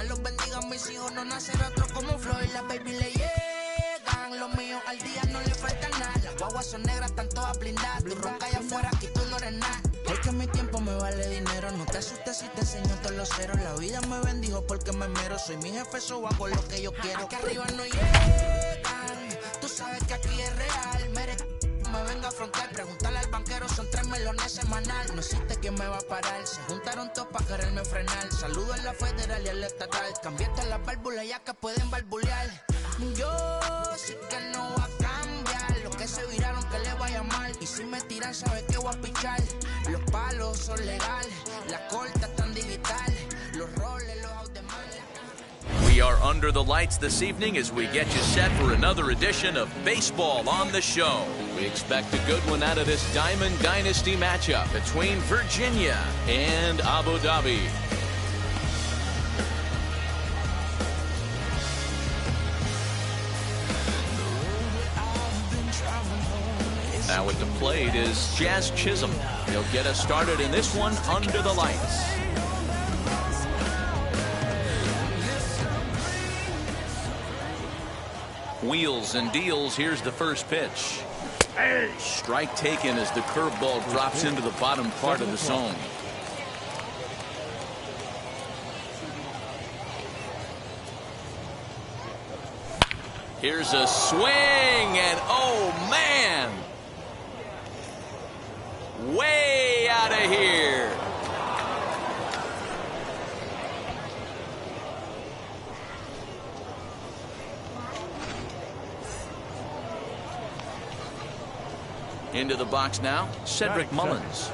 Jehová los bendiga, mis hijos no nacerá otro como Floyd. Las baby le llegan, los míos al día no le falta nada. Las guaguas son negras, están todas blindadas. Tu ronca allá afuera, aquí tú no eres nada. Es que mi tiempo me vale dinero, no te asustes si te enseño todos los ceros. La vida me bendijo porque me mero, soy mi jefe, so hago lo que yo quiero. Aquí arriba no llegan, tú sabes que aquí es real. Me venga a afrontar, preguntarle al banquero, son 3 melones semanal. No existe quien me va a parar, se juntaron todos para quererme frenar. Saludo a la federal y a la estatal, cambiaste las válvulas ya que pueden barbulear. Yo sí que no voy a cambiar, los que se viraron que le vaya mal. Y si me tiran sabe que voy a pichar. Los palos son legales, las cortas están digital, los roles, los automales. We are under the lights this evening as we get you set for another edition of Baseball on the Show. We expect a good one out of this Diamond Dynasty matchup between Virginia and Abu Dhabi. Now at the plate is Jazz Chisholm. He'll get us started in this one under the lights. Wheels and deals. Here's the first pitch. Strike taken as the curveball drops into the bottom part of the zone. Here's a swing, and oh man, way out of here. Into the box now, Cedric Mullins.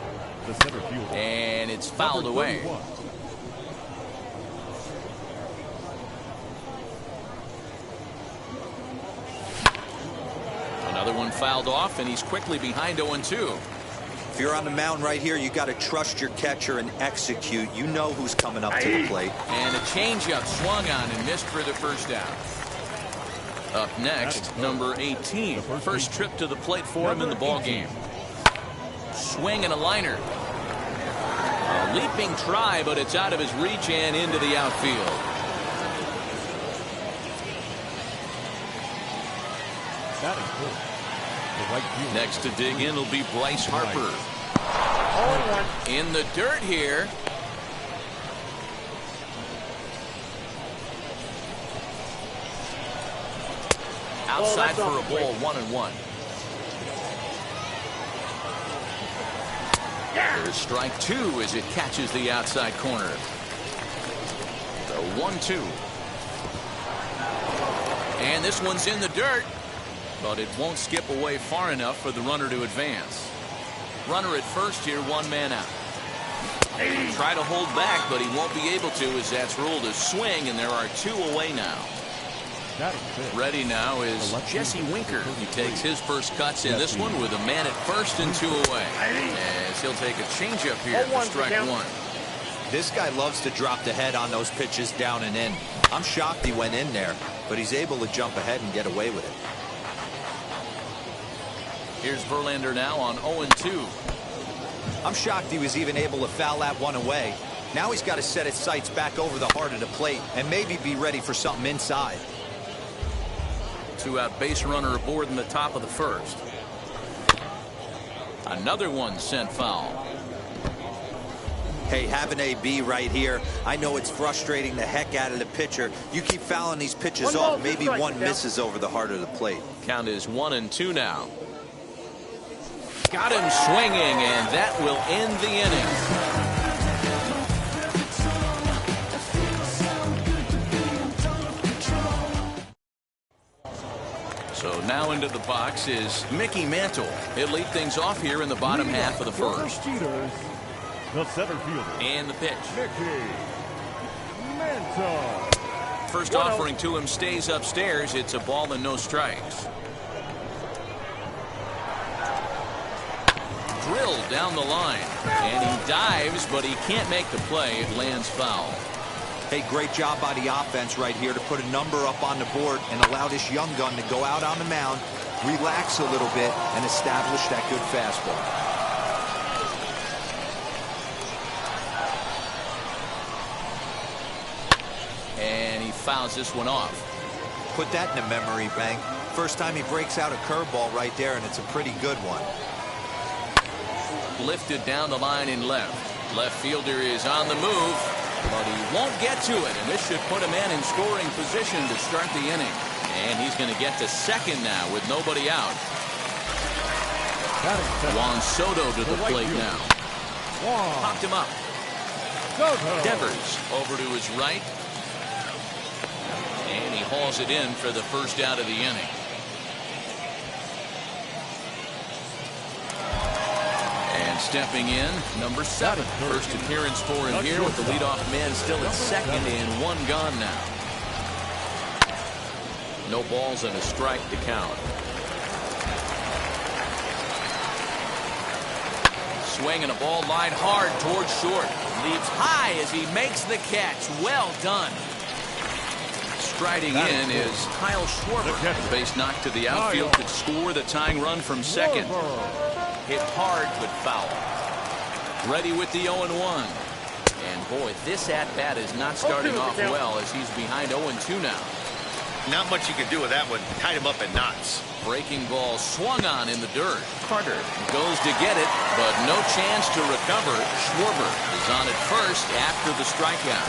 And it's fouled away. Another one fouled off, and he's quickly behind 0-2. If you're on the mound right here, you got to trust your catcher and execute. You know who's coming up to the plate. And a changeup swung on and missed for the first down. Up next, number 18. First trip to the plate for him in the ball game. Swing and a liner. A leaping try, but it's out of his reach and into the outfield. Next to dig in will be Bryce Harper. In the dirt here. Outside for a ball, 1-1. There's strike 2 as it catches the outside corner. The 1-2. And this one's in the dirt, but it won't skip away far enough for the runner to advance. Runner at first here, 1 man out. Try to hold back, but he won't be able to as that's ruled a swing, and there are 2 away now. Ready now is Jesse Winker. He takes his first cuts in this one with a man at first and 2 away. As he'll take a changeup here for strike 1. This guy loves to drop the head on those pitches down and in. I'm shocked he went in there, but he's able to jump ahead and get away with it. Here's Verlander now on 0-2. I'm shocked he was even able to foul that one away. Now he's got to set his sights back over the heart of the plate and maybe be ready for something inside. 2-out base runner aboard in the top of the first. Another one sent foul. Hey, have an AB right here. I know it's frustrating the heck out of the pitcher. You keep fouling these pitches off, maybe one misses over the heart of the plate. Count is 1-2 now. Got him swinging, and that will end the inning. So now into the box is Mickey Mantle. He'll lead things off here in the bottom half of the first. The center fielder. And the pitch. Mickey Mantle. First offering to him stays upstairs. It's a ball and no strikes. Drilled down the line. And he dives, but he can't make the play. It lands foul. Hey, great job by the offense right here to put a number up on the board and allow this young gun to go out on the mound, relax a little bit, and establish that good fastball. fouls this one off. Put that in a memory bank. First time he breaks out a curveball right there, and it's a pretty good one. Lifted down the line in left. Left fielder is on the move, but he won't get to it, and this should put a man in scoring position to start the inning. And he's going to get to second now with nobody out. Juan Soto to the plate now. Popped him up. Devers over to his right. And he hauls it in for the first out of the inning. And stepping in, number 7. First appearance for him here with the leadoff man still at second and 1 gone now. No balls and a strike to count. Swing and a ball line hard towards short. Leaps high as he makes the catch. Well done. Striding in is Kyle Schwarber. The base knock to the outfield could score the tying run from second. Hit hard but foul. Ready with the 0-1. And boy, this at-bat is not starting off well as he's behind 0-2 now. Not much you can do with that one. Tied him up in knots. Breaking ball swung on in the dirt. Carter goes to get it, but no chance to recover. Schwarber is on at first after the strikeout.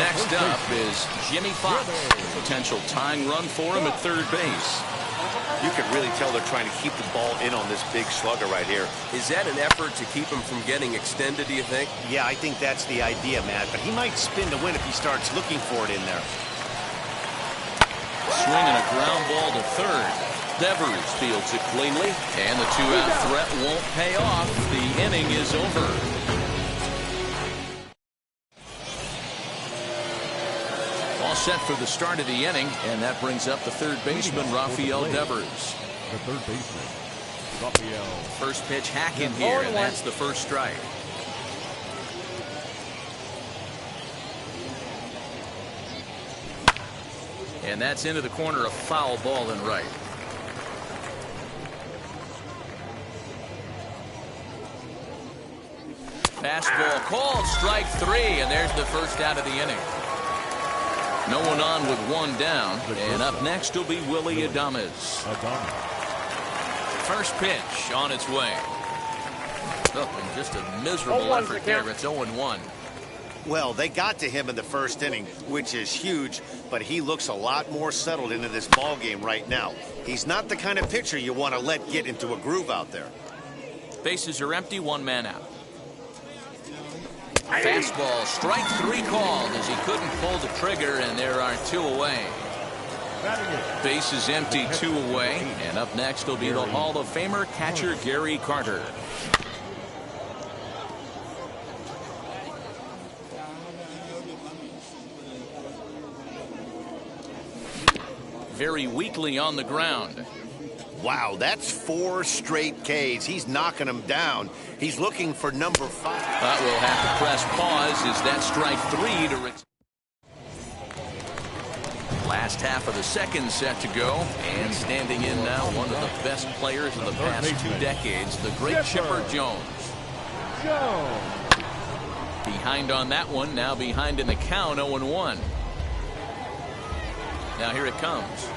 Next up is Jimmy Fox. Potential tying run for him at third base. You can really tell they're trying to keep the ball in on this big slugger right here. Is that an effort to keep him from getting extended, do you think? Yeah, I think that's the idea, Matt. But he might spin to win if he starts looking for it in there. Swinging a ground ball to third. Devers fields it cleanly, and the 2-out threat won't pay off. The inning is over. All set for the start of the inning, and that brings up the third baseman, Rafael Devers. The third baseman, Rafael. First pitch hacking here, and that's the first strike. And that's into the corner, a foul ball and right. Fastball called, strike 3, and there's the first out of the inning. No one on with 1 down, and up next will be Willie Adames. First pitch on its way. Oh, and just a miserable effort there. It's 0-1. Well, they got to him in the first inning, which is huge, but he looks a lot more settled into this ball game right now. He's not the kind of pitcher you want to let get into a groove out there. Bases are empty, 1 man out. Fastball, strike 3 called as he couldn't pull the trigger, and there are 2 away. Base is empty, 2 away, and up next will be the Hall of Famer catcher Gary Carter. Very weakly on the ground. Wow, that's 4 straight Ks. He's knocking them down. He's looking for number 5. But we'll have to press pause as that strike 3 to last half of the second set to go, and standing in now one of the best players of the past 2 decades, the great Chipper Jones. Behind on that one, now behind in the count, 0-1. Now here it comes.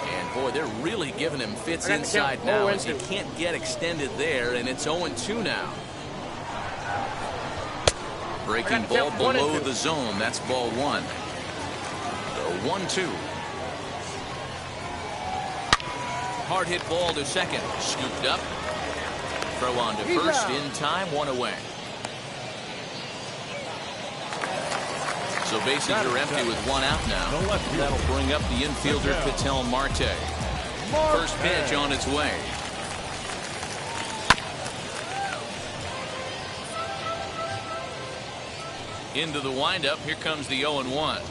And boy, they're really giving him fits inside now as he can't get extended there, and it's 0-2 now. Breaking ball below the zone. That's ball 1. The 1-2. Hard hit ball to second. Scooped up. Throw on to first in time. 1 away. So bases are empty with 1 out now. That'll bring up the infielder Patel Marte. First pitch on its way. Into the windup. Here comes the 0-1.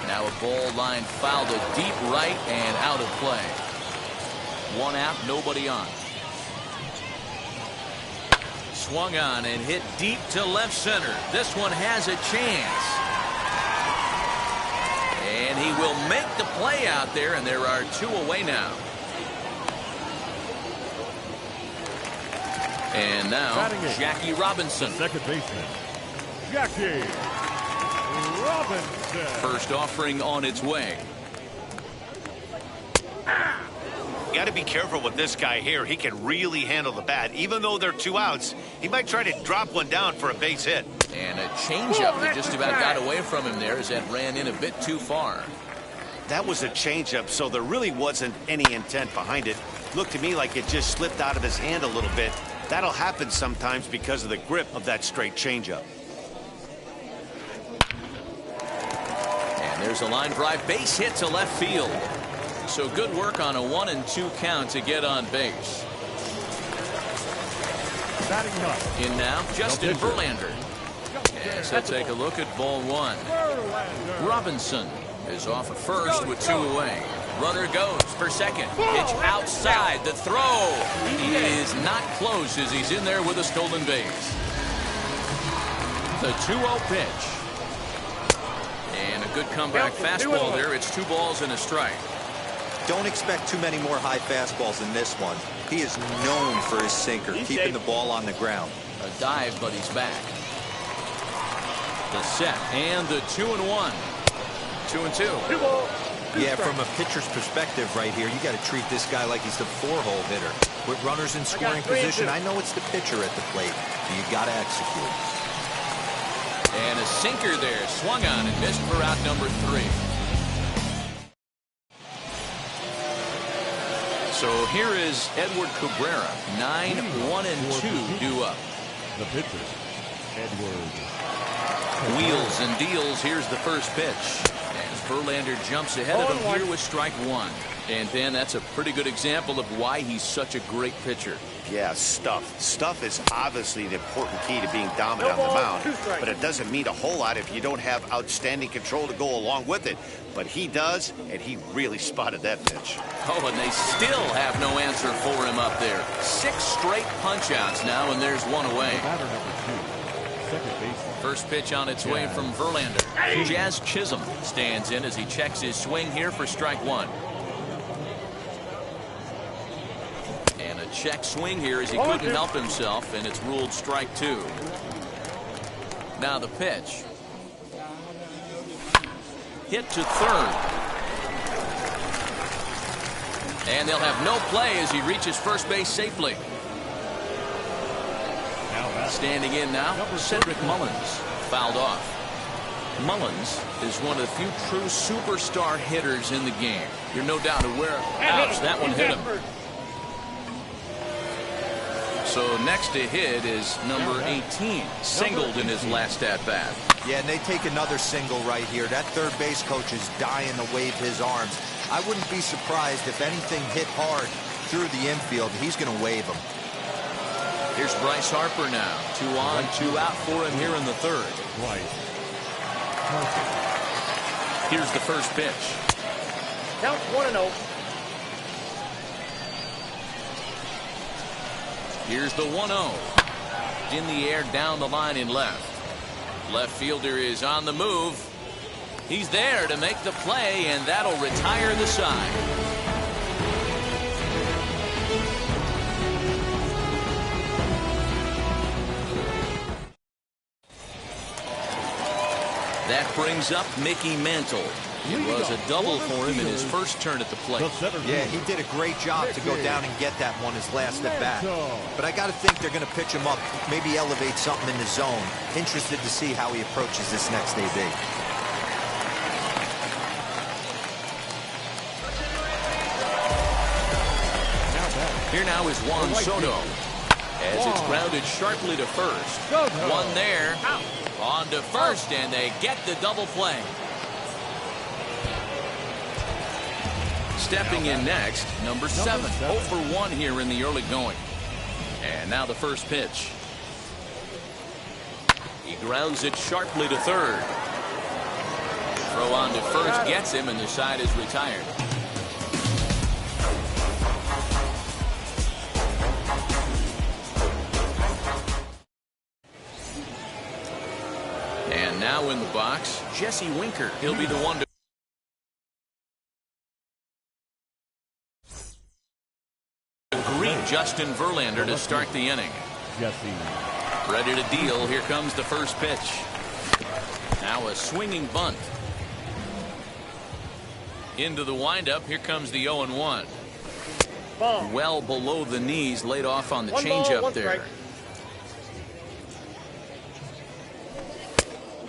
Now a ball line foul to deep right and out of play. 1 out, nobody on. Swung on and hit deep to left center. This one has a chance. And he will make the play out there, and there are 2 away now. And now Jackie Robinson. Second baseman, Jackie Robinson. First offering on its way. You got to be careful with this guy here. He can really handle the bat. Even though they're 2 outs, he might try to drop one down for a base hit. And a changeup that just about got away from him there as that ran in a bit too far. That was a changeup, so there really wasn't any intent behind it. Looked to me like it just slipped out of his hand a little bit. That'll happen sometimes because of the grip of that straight changeup. And there's a line drive base hit to left field. So good work on a 1-2 count to get on base. In now, Justin Verlander. As he'll take a look at ball one. Robinson is off at first with 2 away. Runner goes for second. Pitch outside. The throw. He is not close as he's in there with a stolen base. The 2-0 pitch. And a good comeback fastball there. It's 2 balls and a strike. Don't expect too many more high fastballs in this one. He is known for his sinker, keeping the ball on the ground. A dive, but he's back. The set and the 2-1. 2-2. Yeah, from a pitcher's perspective right here, you got to treat this guy like he's the 4-hole hitter. With runners in scoring position, I know it's the pitcher at the plate. You got to execute. And a sinker there, swung on and missed for out number 3. So here is Edward Cabrera, 9-1-2 due up. The pitcher, Edward. Wheels and deals. Here's the first pitch. As Verlander jumps ahead of him here with strike 1. And Ben, that's a pretty good example of why he's such a great pitcher. Yeah, stuff. Stuff is obviously the important key to being dominant on the mound, but it doesn't mean a whole lot if you don't have outstanding control to go along with it. But he does, and he really spotted that pitch. Oh, and they still have no answer for him up there. 6 straight punch-outs now, and there's 1 away. Batter number 2, second baseman. First pitch on its way from Verlander. Jazz Chisholm stands in as he checks his swing here for strike 1. And a check swing here as he couldn't help himself, and it's ruled strike 2. Now the pitch. Hit to third. And they'll have no play as he reaches first base safely. Standing in now, Cedric Mullins, fouled off. Mullins is one of the few true superstar hitters in the game. You're no doubt aware. Ouch, that one hit him. So next to hit is number 18, singled in his last at-bat. Yeah, and they take another single right here. That third base coach is dying to wave his arms. I wouldn't be surprised if anything hit hard through the infield. He's going to wave them. Here's Bryce Harper now. 2 on, 2 out for him here in the third. Here's the first pitch. Count 1-0. Here's the 1-0. In the air, down the line in left. Left fielder is on the move. He's there to make the play, and that'll retire the side. That brings up Mickey Mantle. It was a double for him in his first turn at the plate. Yeah, he did a great job to go down and get that one his last at bat. But I got to think they're going to pitch him up, maybe elevate something in the zone. Interested to see how he approaches this next AB. Here now is Juan Soto. As it's grounded sharply to first. One there. On to first, and they get the double play. Stepping in next, number 7. 0 for 1 here in the early going. And now the first pitch. He grounds it sharply to third. Throw on to first gets him, and the side is retired. And now in the box, Jesse Winker. He'll be the one to greet Justin Verlander to start the inning. Jesse. Ready to deal. Here comes the first pitch. Now a swinging bunt. Into the windup. Here comes the 0-1. Ball. Well below the knees, laid off on the One ball, changeup one there. strike.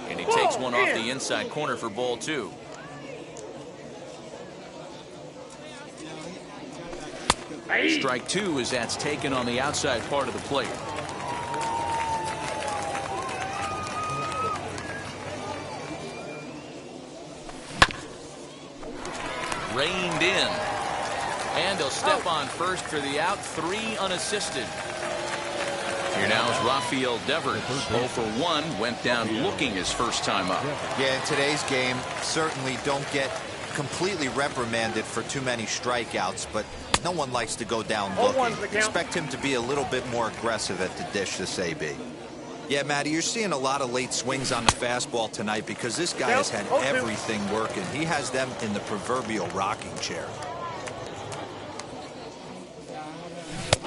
And he takes one off the inside corner for ball 2. Strike 2 as that's taken on the outside part of the plate. Reined in. And he'll step on first for the out. 3 unassisted. Here now is Rafael Devers. 0 for 1. Went down looking his first time up. Yeah, in today's game, certainly don't get completely reprimanded for too many strikeouts, but no one likes to go down looking. Expect him to be a little bit more aggressive at the dish this AB. Yeah, Matty, you're seeing a lot of late swings on the fastball tonight because this guy has had everything working. He has them in the proverbial rocking chair.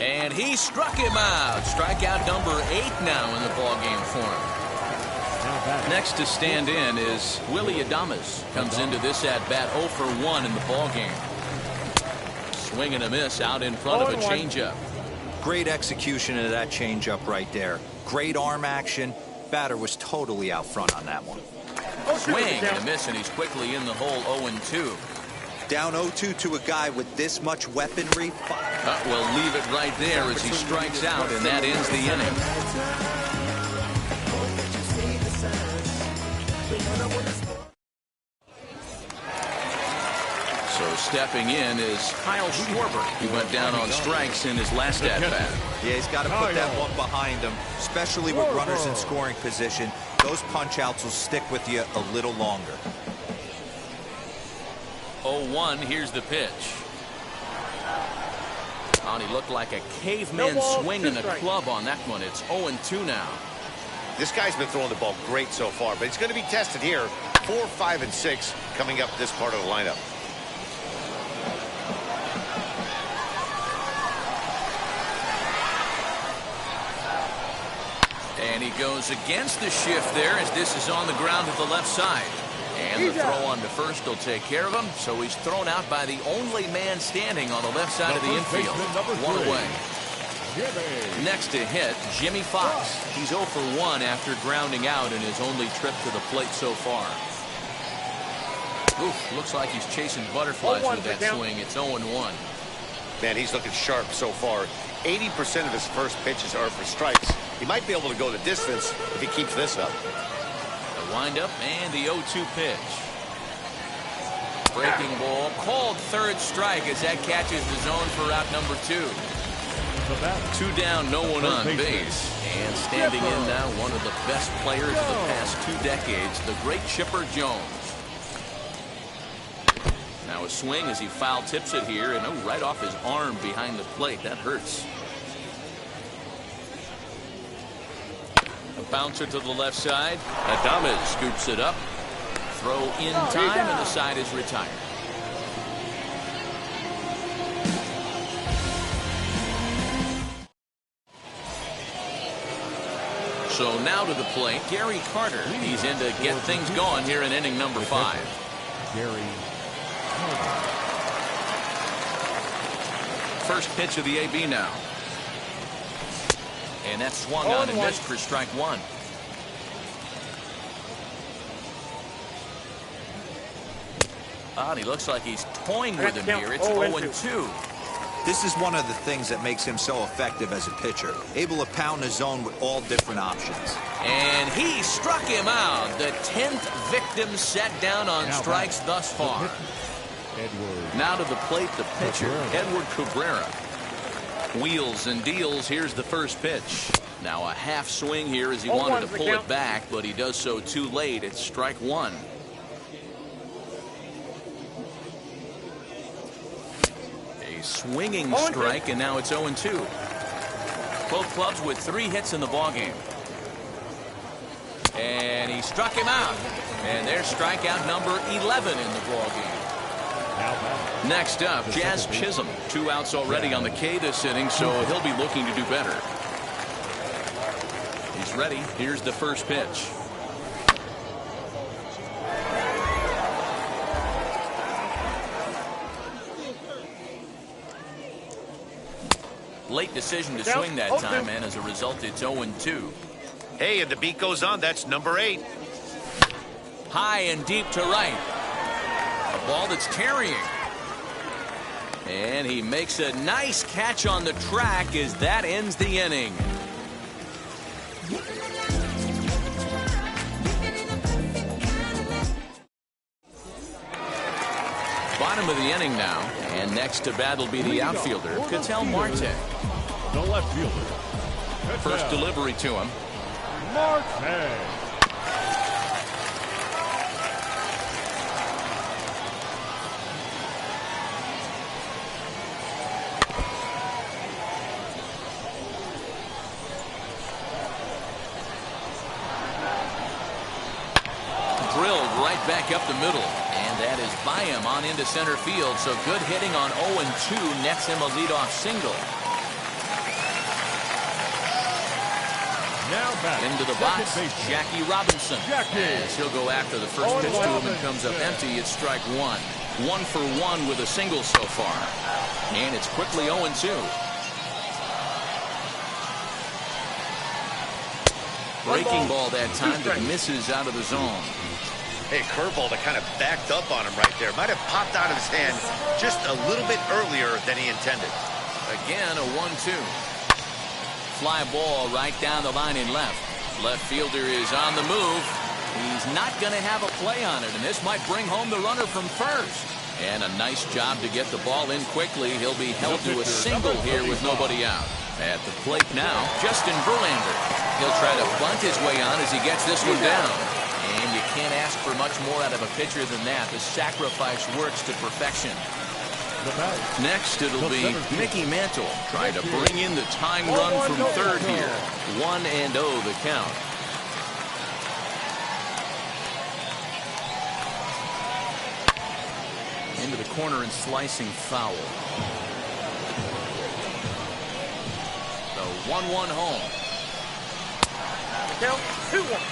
And he struck him out. Strikeout number 8 now in the ballgame for him. Next to stand in is Willie Adames. Comes into this at bat 0 for 1 in the ballgame. Swing and a miss out in front of a changeup. Great execution of that changeup right there. Great arm action. Batter was totally out front on that one. Swing and a miss, and he's quickly in the hole 0-2. Down 0-2 to a guy with this much weaponry. We'll leave it right there as he strikes out, and that ends the inning. So stepping in is Kyle Schwarber. He went down on strikes in his last at-bat. Yeah, he's got to put that one behind him, especially with runners in scoring position. Those punch-outs will stick with you a little longer. 0-1, here's the pitch. Oh, he looked like a caveman swinging a club on that one. It's 0-2 now. This guy's been throwing the ball great so far, but he's going to be tested here. 4, 5, and 6 coming up this part of the lineup. And he goes against the shift there as this is on the ground to the left side. And the throw on to first will take care of him, so he's thrown out by the only man standing on the left side of the infield. 1 away. Next to hit, Jimmy Fox. He's 0 for 1 after grounding out in his only trip to the plate so far. Oof, looks like he's chasing butterflies with that swing. It's 0-1. Man, he's looking sharp so far. 80% of his first pitches are for strikes. He might be able to go the distance if he keeps this up. The windup and the 0-2 pitch. Breaking ball, called third strike as that catches the zone for out number 2. 2 down, no one on base. And standing in now, one of the best players of the past 2 decades, the great Chipper Jones. Now a swing as he foul tips it here, and right off his arm behind the plate. That hurts. A bouncer to the left side. Adames scoops it up. Throw in time, and the side is retired. So now to the plate, Gary Carter. He's in to get things going here in inning number 5. Gary. First pitch of the AB now. And that swung on and missed for strike 1. And he looks like he's toying with him here. It's 0-2. This is one of the things that makes him so effective as a pitcher. Able to pound the zone with all different options. And he struck him out. The 10th victim set down on strikes thus far. Now to the plate, the pitcher, Edward Cabrera. Wheels and deals. Here's the first pitch. Now a half swing here as he wanted to pull it back, but he does so too late. It's strike 1. A swinging strike, and now it's 0-2. Both clubs with 3 hits in the ballgame. And he struck him out. And there's strikeout number 11 in the ballgame. Next up, Jazz Chisholm. 2 outs already on the K this inning, so he'll be looking to do better. He's ready. Here's the first pitch. Late decision to swing that time, and as a result, it's 0-2. Hey, and the beat goes on. That's number 8. High and deep to right. A ball that's carrying. And he makes a nice catch on the track as that ends the inning. Bottom of the inning now, and next to bat will be the outfielder, Ketel Marte. The left fielder. First delivery to him. Marte. Drilled right back up the middle. And that is by him on into center field. So good hitting on 0-2 nets him a leadoff single. Now back Into the box, Jackie Robinson. As he'll go after the first pitch to him and comes up empty. It's strike one. 1 for 1 with a single so far. And it's quickly 0-2. Breaking ball that time that misses out of the zone. Hey, curveball that kind of backed up on him right there. Might have popped out of his hand just a little bit earlier than he intended. Again, a 1-2. Fly ball right down the line in left. Left fielder is on the move. He's not going to have a play on it, and this might bring home the runner from first. And a nice job to get the ball in quickly. He'll be held to a single here with nobody out. At the plate now, Justin Verlander. He'll try to bunt his way on as he gets this one down. And you can't ask for much more out of a pitcher than that. The sacrifice works to perfection. Next, it'll be Mickey Mantle trying to bring in the tying run from third here. 1-0 the count. Into the corner and slicing foul. The 1-1 home.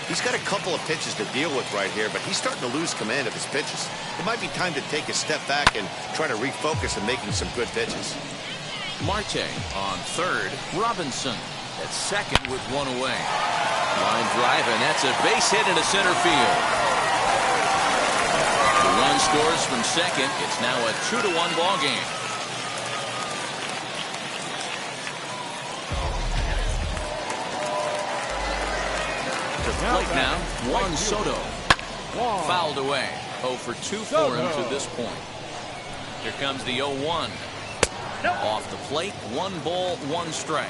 He's got a couple of pitches to deal with right here, but he's starting to lose command of his pitches. It might be time to take a step back and try to refocus on making some good pitches. Marte on third. Robinson at second with one away. Line drive, and that's a base hit into center field. The run scores from second. It's now a 2-1 ball game. Plate now, Juan Soto. Fouled away. 0 for 2 for him to this point. Here comes the 0-1. Off the plate, 1 ball, 1 strike.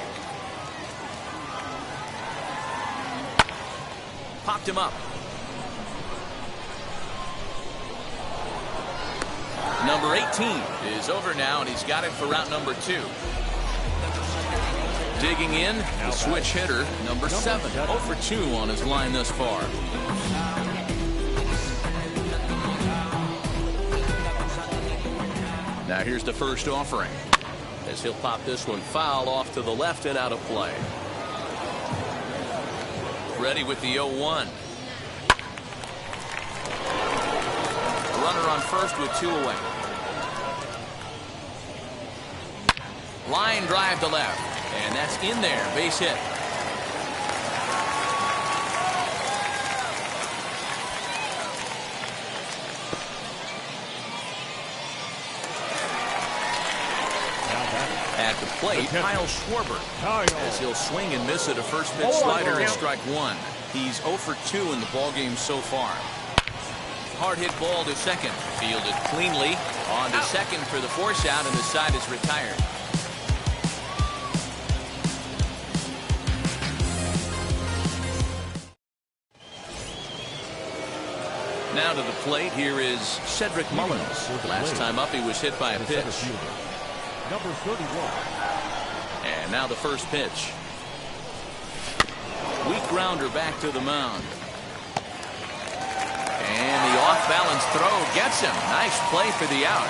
Popped him up. Number 18 is over now, and he's got it for route number 2. Digging in, the switch hitter, number 7. 0 for 2 on his line thus far. Now here's the first offering. As he'll pop this one foul off to the left and out of play. Ready with the 0-1. Runner on first with 2 away. Line drive to left. And that's in there. Base hit. At the plate, Kyle Schwarber. As he'll swing and miss at a first pitch slider and strike 1. He's 0 for 2 in the ballgame so far. Hard hit ball to second. Fielded cleanly. On to second for the force out, and the side is retired. Now to the plate, here is Cedric Mullins. Last time up, he was hit by a pitch. Number 31. And now the first pitch. Weak grounder back to the mound. And the off-balance throw gets him. Nice play for the out.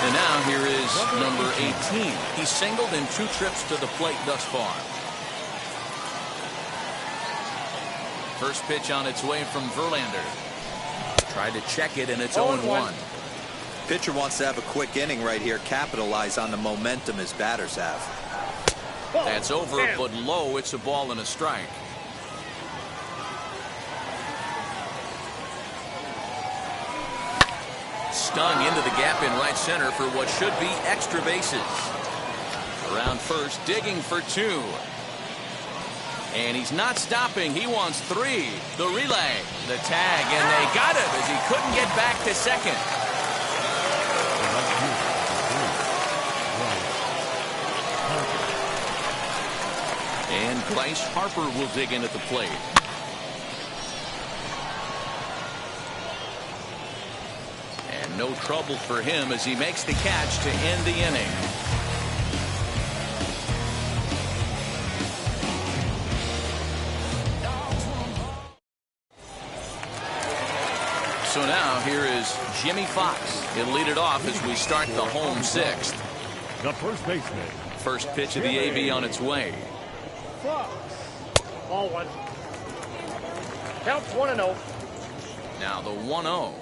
And now here is number 18. He's singled in 2 trips to the plate thus far. First pitch on its way from Verlander. Tried to check it, and it's 0-1. Pitcher wants to have a quick inning right here, capitalize on the momentum his batters have. That's over, but low. It's a ball and a strike. Stung into the gap in right center for what should be extra bases. Around first, digging for 2. And he's not stopping. He wants 3. The relay, the tag, and they got him as he couldn't get back to second. And Bryce Harper will dig in at the plate. And no trouble for him as he makes the catch to end the inning. So now here is Jimmy Fox. He'll lead it off as we start the home 6th. The first baseman. First pitch of the AV on its way. Fox. Ball 1. Counts 1-0. Now the 1-0.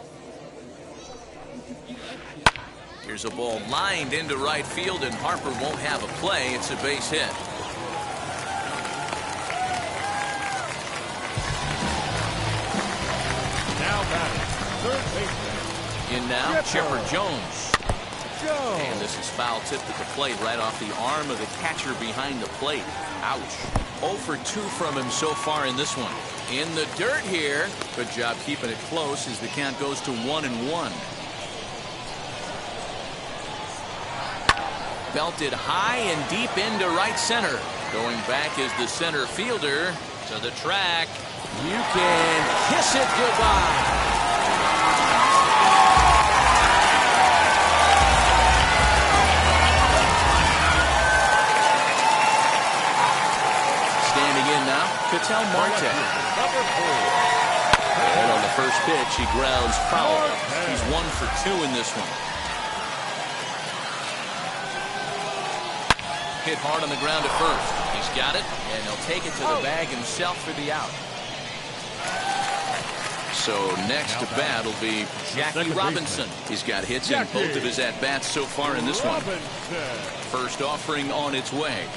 Here's a ball lined into right field, and Harper won't have a play. It's a base hit. Now batting, third baseman. In now, Chipper Jones. And this is foul tipped at the plate right off the arm of the catcher behind the plate. Ouch. 0 for 2 from him so far in this one. In the dirt here. Good job keeping it close as the count goes to 1-1. Belted high and deep into right center. Going back is the center fielder to the track. You can kiss it goodbye. Ketel Marte. And on the first pitch, he grounds foul. He's 1 for 2 in this one. Hit hard on the ground at first. He's got it, and he'll take it to the bag himself for the out. So next to bat will be Jackie Robinson. He's got hits in both of his at-bats so far in this one. First offering on its way.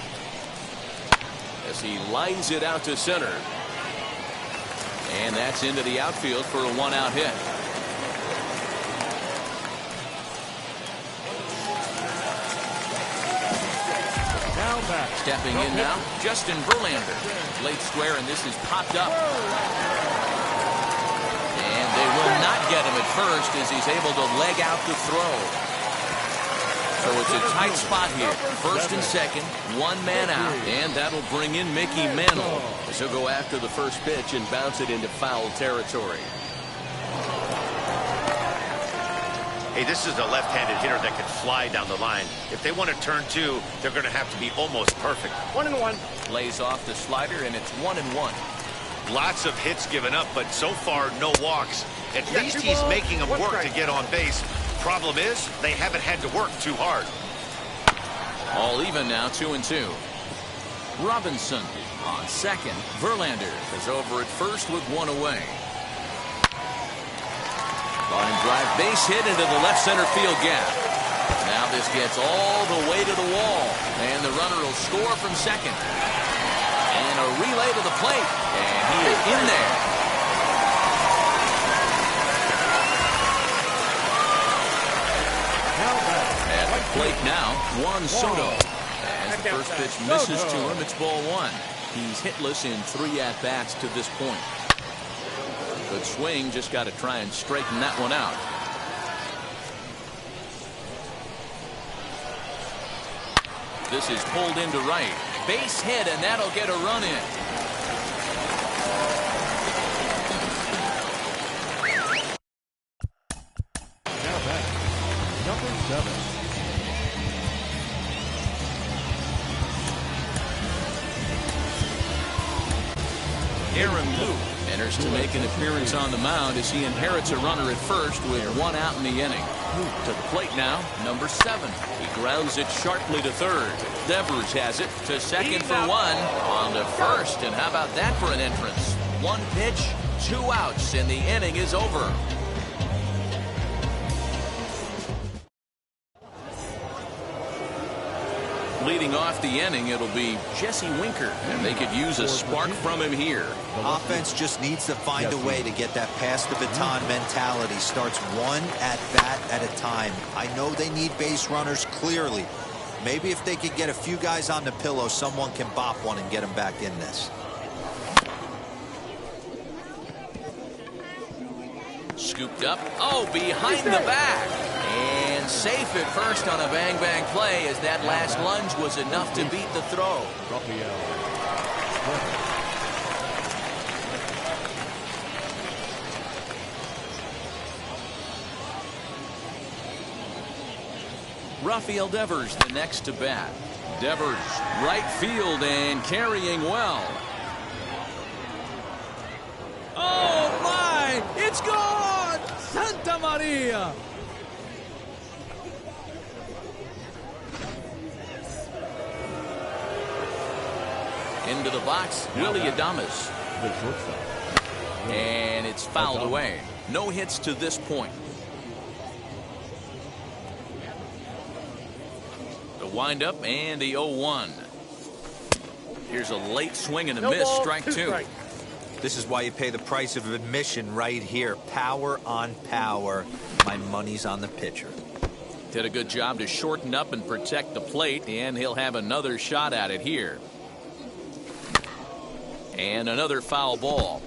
As he lines it out to center. And that's into the outfield for a 1-out hit. Now back. Stepping in now, Justin Verlander. Late square, and this is popped up. And they will not get him at first as he's able to leg out the throw. So it's a tight spot here. First and second, 1 man out. And that'll bring in Mickey Mantle as he'll go after the first pitch and bounce it into foul territory. Hey, this is a left-handed hitter that can fly down the line. If they want to turn 2, they're going to have to be almost perfect. 1-1. Lays off the slider, and it's 1-1. Lots of hits given up, but so far no walks. At least he's making them work to get on base. Problem is, they haven't had to work too hard. All even now, 2-2. Robinson on second. Verlander is over at first with 1 away. Line drive base hit into the left center field gap. Now this gets all the way to the wall, and the runner will score from second. And a relay to the plate, and he is in there. At the plate now, Juan Soto. As the first pitch misses to him, it's ball 1. He's hitless in 3 at-bats to this point. Good swing, just got to try and straighten that one out. This is pulled into right. Base hit, and that'll get a run in. Now back, number 7. Aaron Luke enters to make an appearance on the mound as he inherits a runner at first with 1 out in the inning. To the plate now, number 7. He grounds it sharply to third. Devers has it to second for 1. On to first, and how about that for an entrance? 1 pitch, 2 outs, and the inning is over. Leading off the inning, it'll be Jesse Winker, and they could use a spark from him here. Offense just needs to find a way to get that pass the baton mentality. Starts one at bat at a time. I know they need base runners clearly. Maybe if they could get a few guys on the pillow, someone can bop one and get them back in this. Scooped up. Oh, behind the back. And safe at first on a bang-bang play, as that last lunge was enough to beat the throw. Rafael Devers the next to bat. Devers right field and carrying well. Oh my! It's gone! Santa Maria! Into the box, Willie Adames. And it's fouled away. No hits to this point. The windup and the 0-1. Here's a late swing and a miss, strike two. This is why you pay the price of admission right here. Power on power. My money's on the pitcher. Did a good job to shorten up and protect the plate, and he'll have another shot at it here. And another foul ball.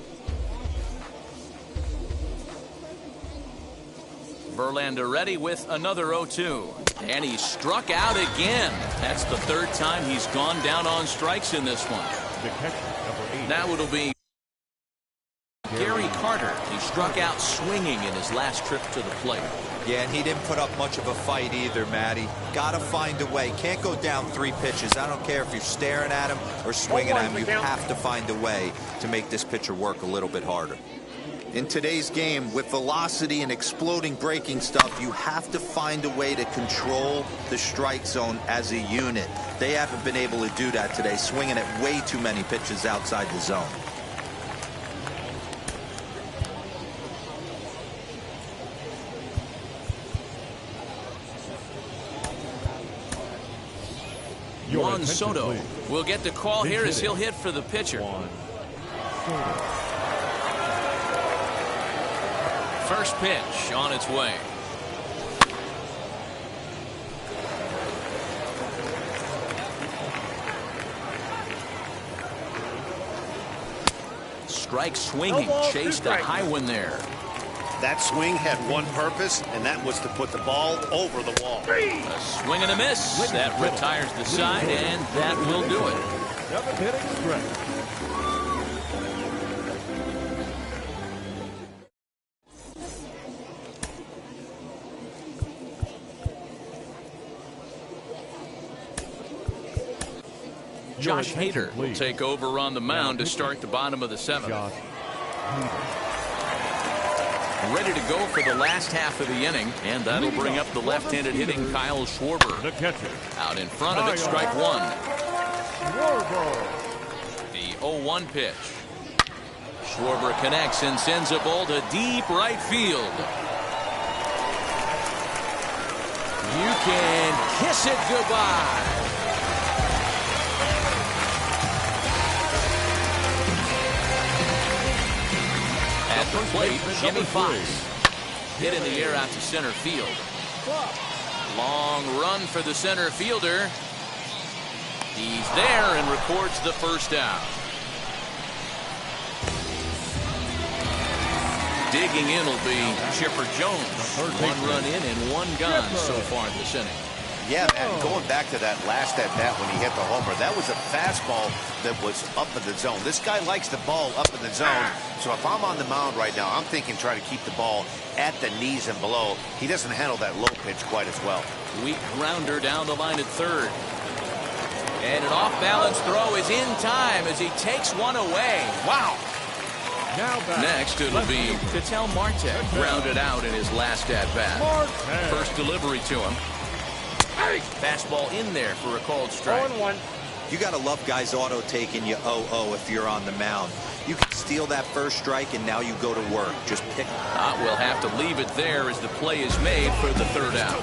Verlander ready with another 0-2. And he struck out again. That's the third time he's gone down on strikes in this one. Now it'll be Gary Carter. He struck out swinging in his last trip to the plate. Yeah, and he didn't put up much of a fight either, Matty. Gotta find a way. Can't go down 3 pitches. I don't care if you're staring at him or swinging at him. You have to find a way to make this pitcher work a little bit harder. In today's game, with velocity and exploding breaking stuff, you have to find a way to control the strike zone as a unit. They haven't been able to do that today, swinging at way too many pitches outside the zone. Juan Soto will get the call here as he'll hit for the pitcher. First pitch on its way. Strike swinging, chased a high one there. That swing had one purpose, and that was to put the ball over the wall. A swing and a miss. That retires the side, and that will do it. Josh Hader will take over on the mound to start the bottom of the 7th. Ready to go for the last half of the inning, and that'll bring up the left-handed hitting Kyle Schwarber. The catcher. Out in front of it, strike one. The 0-1 pitch. Schwarber connects and sends a ball to deep right field. You can kiss it goodbye. At the plate, Jimmy Fox. Hit in the air out to center field. Long run for the center fielder. He's there and records the first out. Digging in will be Chipper Jones. 1 run in and 1 gone so far this inning. Yeah, man, going back to that last at-bat when he hit the homer, that was a fastball that was up in the zone. This guy likes the ball up in the zone, so if I'm on the mound right now, I'm thinking try to keep the ball at the knees and below. He doesn't handle that low pitch quite as well. Weak grounder down the line at third. And an off-balance throw is in time as he takes one away. Wow. Next, it'll be Ketel Marte, grounded out in his last at-bat. First delivery to him. Fastball in there for a called strike. 0-1. You got to love guys auto taking you 0-0 if you're on the mound. You can steal that first strike and now you go to work. Just pick. We'll have to leave it there as the play is made for the third out.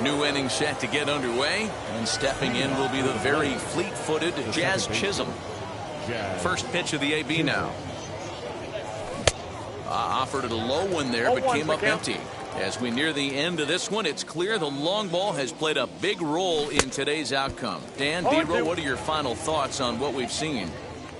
new inning set to get underway, and stepping in will be the very fleet-footed Jazz Chisholm. First pitch of the AB now. Offered at a low one there, but came up empty. As we near the end of this one, it's clear the long ball has played a big role in today's outcome. Dan, B-Roll, what are your final thoughts on what we've seen?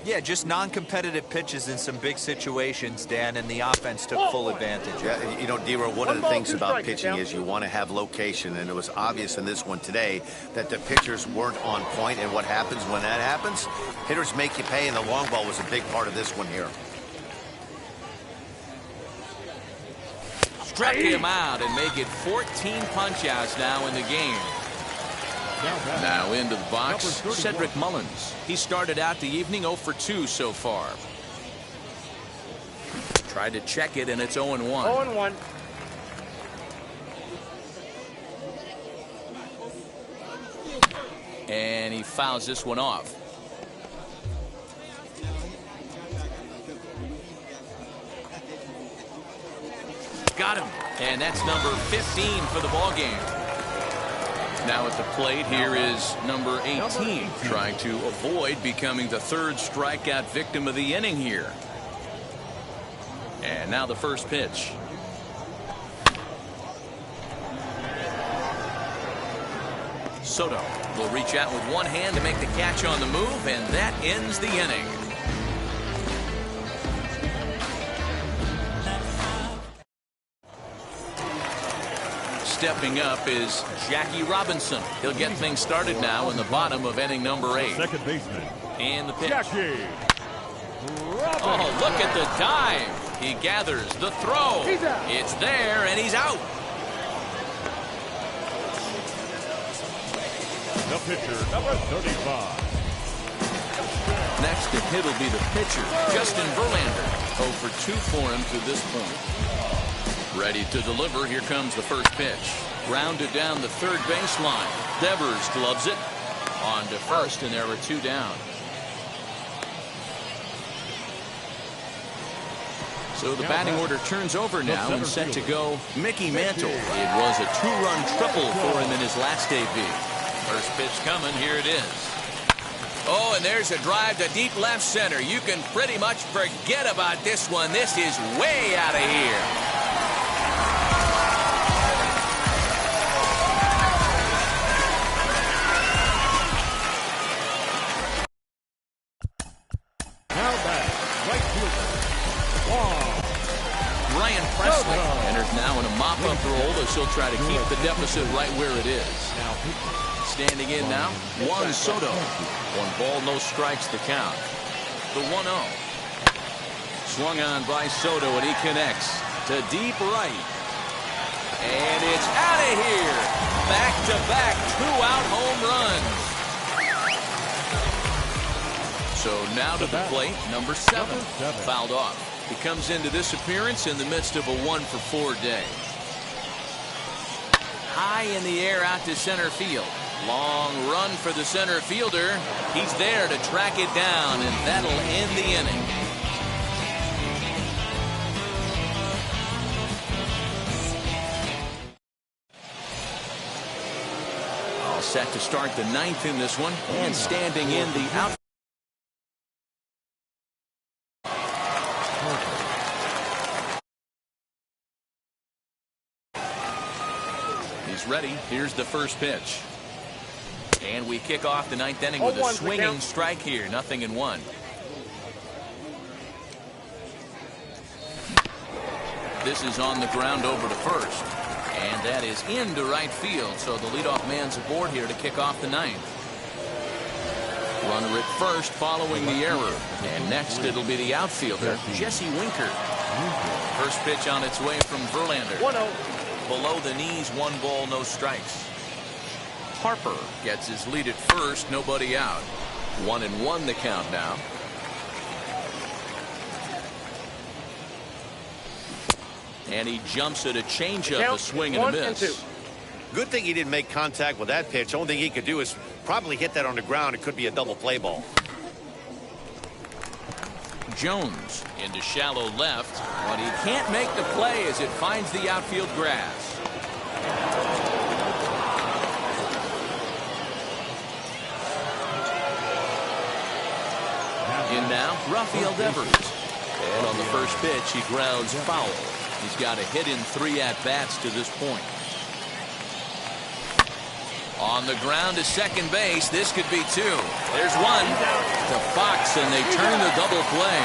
Yeah, just non-competitive pitches in some big situations, Dan, and the offense took full advantage. Yeah, you know, D-Roll, one of the things about pitching is you want to have location, and it was obvious in this one today that the pitchers weren't on point, and what happens when that happens? Hitters make you pay, and the long ball was a big part of this one here. Struck him out and make it 14 punch-outs now in the game. Now into the box, Cedric Mullins. He started out the evening 0 for 2 so far. Tried to check it, and it's 0-1. 0-1. And he fouls this one off. Got him. And that's number 15 for the ball game. Now at the plate, here is number 18, trying to avoid becoming the third strikeout victim of the inning here. And now the first pitch. Soto will reach out with one hand to make the catch on the move, and that ends the inning. Stepping up is Jackie Robinson. He'll get things started now in the bottom of inning number 8. Second baseman. And the pitch. Jackie Robinson. Oh, look at the dive. He gathers the throw. It's there, and he's out. The pitcher, number 35. Next to hit will be the pitcher, Justin Verlander. 0 for 2 for him to this point. Ready to deliver. Here comes the first pitch. Grounded down the third baseline. Devers gloves it. On to first, and there are 2 down. So the batting order turns over now and set to go Mickey Mantle. It was a 2-run triple for him in his last AB. First pitch coming. Here it is. Oh, and there's a drive to deep left center. You can pretty much forget about this one. This is way out of here. Now in a mop-up role as he'll try to keep the deficit right where it is. Standing in now, Juan Soto. 1 ball, no strikes the count. The 1-0. Swung on by Soto, and he connects to deep right. And it's out of here. Back-to-back 2-out home runs. So now to the plate, number 7. Fouled off. He comes into this appearance in the midst of a 1 for 4 day. High in the air out to center field. Long run for the center fielder. He's there to track it down, and that'll end the inning. All set to start the 9th in this one, and standing in the out. Ready. Here's the first pitch. And we kick off the 9th inning with a swinging strike here. 0-1. This is on the ground over to first. And that is into right field. So the leadoff man's aboard here to kick off the 9th. Runner at first following the error. And next it'll be the outfielder, Jesse Winker. First pitch on its way from Verlander. 1-0. Below the knees, 1 ball, no strikes. Harper gets his lead at first, nobody out. 1-1 the count now. And he jumps at a changeup, a swing and a miss. Good thing he didn't make contact with that pitch. Only thing he could do is probably hit that on the ground. It could be a double play ball. Jones into shallow left, but he can't make the play as it finds the outfield grass. Rafael Devers. And on the first pitch, he grounds foul. He's got a hit in 3 at-bats to this point. On the ground to second base, this could be 2. There's one to Fox, and they turn the double play.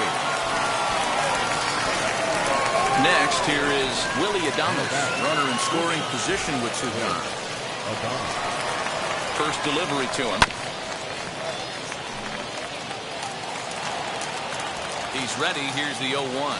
Next, here is Willie Adames, runner in scoring position with 2 hits. First delivery to him. He's ready. Here's the 0-1.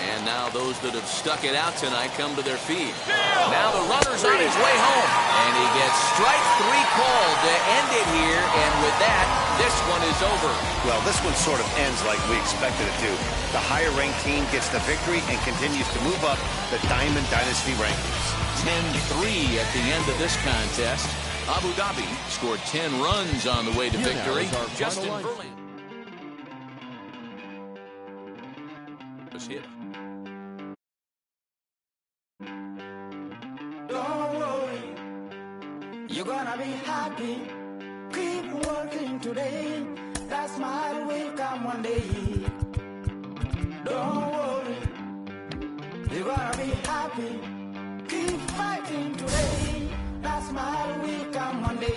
And now those that have stuck it out tonight come to their feet. Now the runner's on his way home. And he gets strike 3 called to end it here. And with that, this one is over. Well, this one sort of ends like we expected it to. The higher-ranked team gets the victory and continues to move up the Diamond Dynasty rankings. 10-3 at the end of this contest. Abu Dhabi scored 10 runs on the way to victory. Justin Verlander was hit. Don't worry, you're gonna be happy. Keep working today. That smile will come one day. Don't worry, you're gonna be happy. Keep fighting today. That smile will come one day.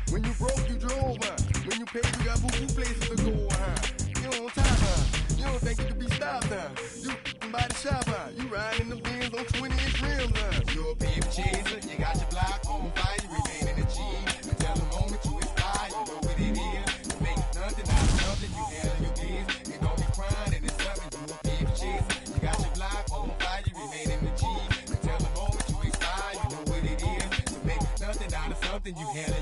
When you broke, you drove, huh? When you paid, you got boo-boo places to go, huh? You on time, huh? something you can't